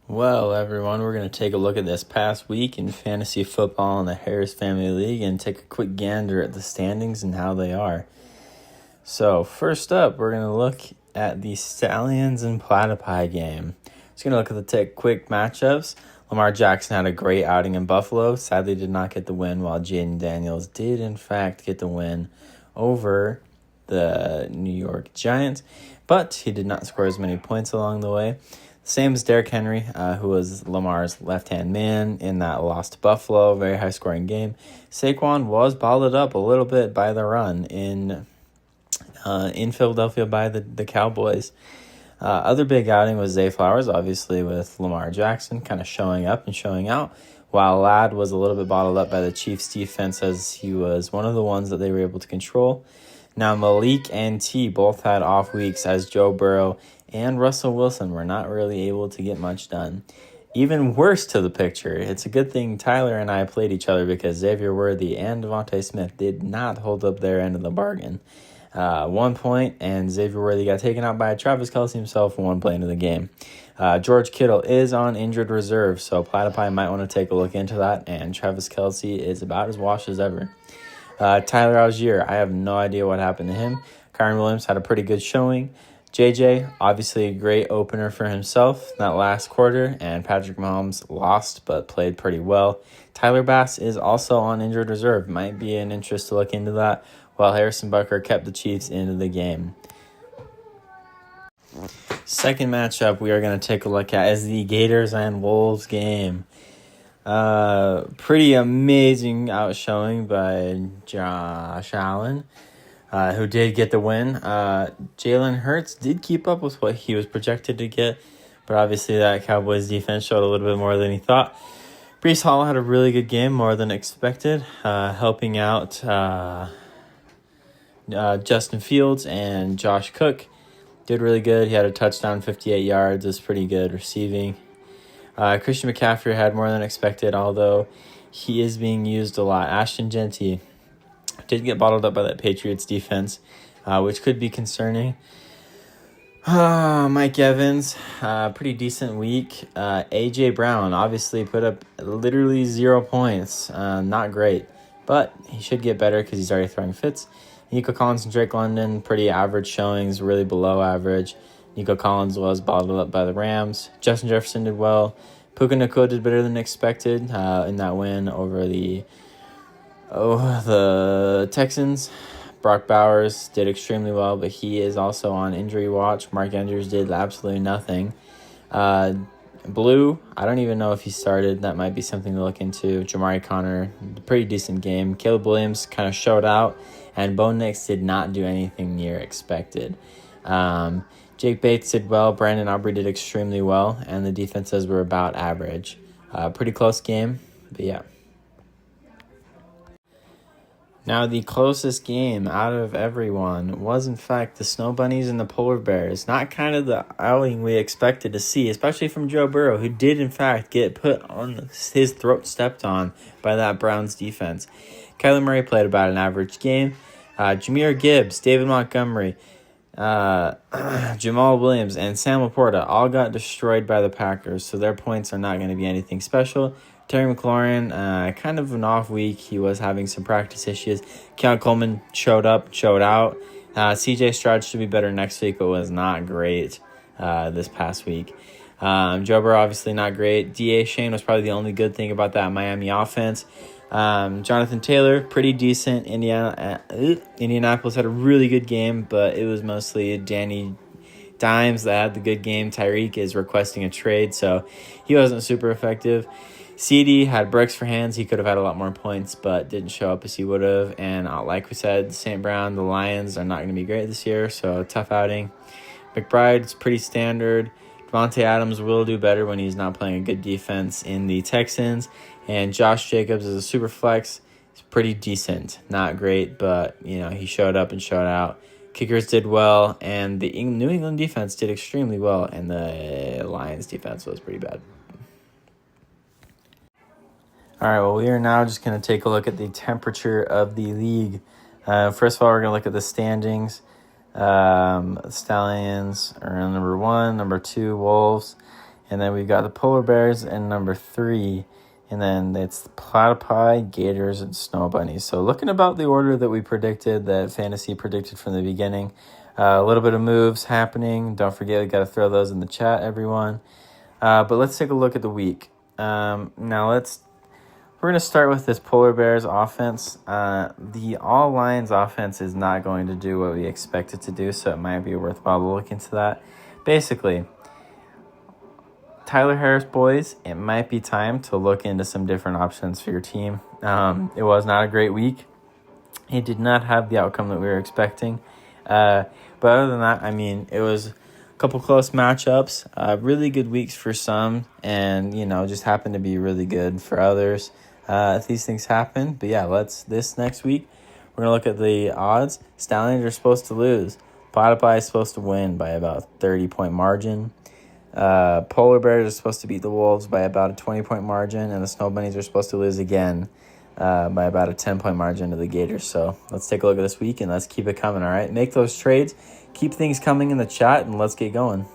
Well, everyone, we're going to take a look at this past week in fantasy football in the Harris Family League and take a quick gander at the standings and how they are. So, first up, we're going to look at the Stallions and Platypi game. Just going to look at the quick matchups. Lamar Jackson had a great outing in Buffalo. Sadly, did not get the win, while Jaden Daniels did, in fact, get the win over the New York Giants. But he did not score as many points along the way. Same as Derrick Henry, who was Lamar's left-hand man in that loss to Buffalo, very high-scoring game. Saquon was balled up a little bit by the run in Philadelphia by the Cowboys. Other big outing was Zay Flowers, obviously with Lamar Jackson kind of showing up and showing out, while Ladd was a little bit bottled up by the Chiefs' defense as he was one of the ones that they were able to control. Now, Malik and T both had off weeks as Joe Burrow and Russell Wilson were not really able to get much done. Even worse to the picture, it's a good thing Tyler and I played each other because Xavier Worthy and Devontae Smith did not hold up their end of the bargain. 1 point, and Xavier Worthy got taken out by Travis Kelce himself in one play into the game. George Kittle is on injured reserve, so Platypi might want to take a look into that, and Travis Kelce is about as washed as ever. Tyler Algier, I have no idea what happened to him. Kyren Williams had a pretty good showing. JJ, obviously a great opener for himself in that last quarter, and Patrick Mahomes lost but played pretty well. Tyler Bass is also on injured reserve. Might be an interest to look into that, while Harrison Butker kept the Chiefs into the game. Second matchup we are going to take a look at is the Gators and Wolves game. Pretty amazing outshowing by Josh Allen, who did get the win. Jalen Hurts did keep up with what he was projected to get, but obviously that Cowboys defense showed a little bit more than he thought. Breece Hall had a really good game, more than expected, helping out Justin Fields, and Josh Cook did really good. He had a touchdown, 58 yards, is pretty good receiving. Christian McCaffrey had more than expected, although he is being used a lot. Ashton Genty did get bottled up by that Patriots defense, which could be concerning. Mike Evans, pretty decent week. A.J. Brown obviously put up literally 0 points. Not great, but he should get better because he's already throwing fits. Nico Collins and Drake London, pretty average showings, really below average. Nico Collins was bottled up by the Rams. Justin Jefferson did well. Puka Nacua did better than expected in that win over the Texans. Brock Bowers did extremely well, but he is also on injury watch. Mark Andrews did absolutely nothing. Blue, I don't even know if he started. That might be something to look into. Jamari Connor, pretty decent game. Caleb Williams kind of showed out, and Bo Nix did not do anything near expected. Jake Bates did well. Brandon Aubrey did extremely well, and the defenses were about average. Pretty close game, but yeah. Now, the closest game out of everyone was, in fact, the Snow Bunnies and the Polar Bears. Not kind of the outing we expected to see, especially from Joe Burrow, who did, in fact, get put on his throat stepped on by that Browns defense. Kyler Murray played about an average game. Jahmyr Gibbs, David Montgomery, Jamal Williams, and Sam Laporta all got destroyed by the Packers, so their points are not going to be anything special. Terry McLaurin, kind of an off week. He was having some practice issues. Keon Coleman showed up, showed out. CJ Stroud should be better next week, but was not great this past week. Joe Burrow, obviously not great. D.A. Shane was probably the only good thing about that Miami offense. Jonathan Taylor, pretty decent. Indianapolis had a really good game, but it was mostly Danny Dimes that had the good game. Tyreek is requesting a trade, so he wasn't super effective. CD had bricks for hands. He could have had a lot more points, but didn't show up as he would have. And like we said, St. Brown, the Lions are not going to be great this year, so tough outing. McBride's pretty standard. Devontae Adams will do better when he's not playing a good defense in the Texans. And Josh Jacobs is a super flex. He's pretty decent. Not great, but he showed up and showed out. Kickers did well, and the New England defense did extremely well, and the Lions defense was pretty bad. All right, well, we are now just going to take a look at the temperature of the league. First of all, we're going to look at the standings. Stallions are in number 1, number 2, Wolves, And then we've got the Polar Bears in number 3. And then it's the Platypi, Gators, and Snow Bunnies. So looking about the order that we predicted, that Fantasy predicted from the beginning. A little bit of moves happening. Don't forget, we got to throw those in the chat, everyone. But let's take a look at the week. We're going to start with this Polar Bears offense. The All Lions offense is not going to do what we expect it to do, so it might be worthwhile to look into that. Basically, Tyler Harris, boys, it might be time to look into some different options for your team. It was not a great week. It did not have the outcome that we were expecting. But other than that, I mean, it was a couple close matchups, really good weeks for some, and, just happened to be really good for others. These things happen. But yeah, this next week, we're going to look at the odds. Stallions are supposed to lose. Platypi is supposed to win by about 30-point margin. Polar Bears are supposed to beat the Wolves by about a 20-point margin, and the Snow Bunnies are supposed to lose again by about a 10-point margin to the Gators. So let's take a look at this week, and let's keep it coming, all right? Make those trades. Keep things coming in the chat, and let's get going.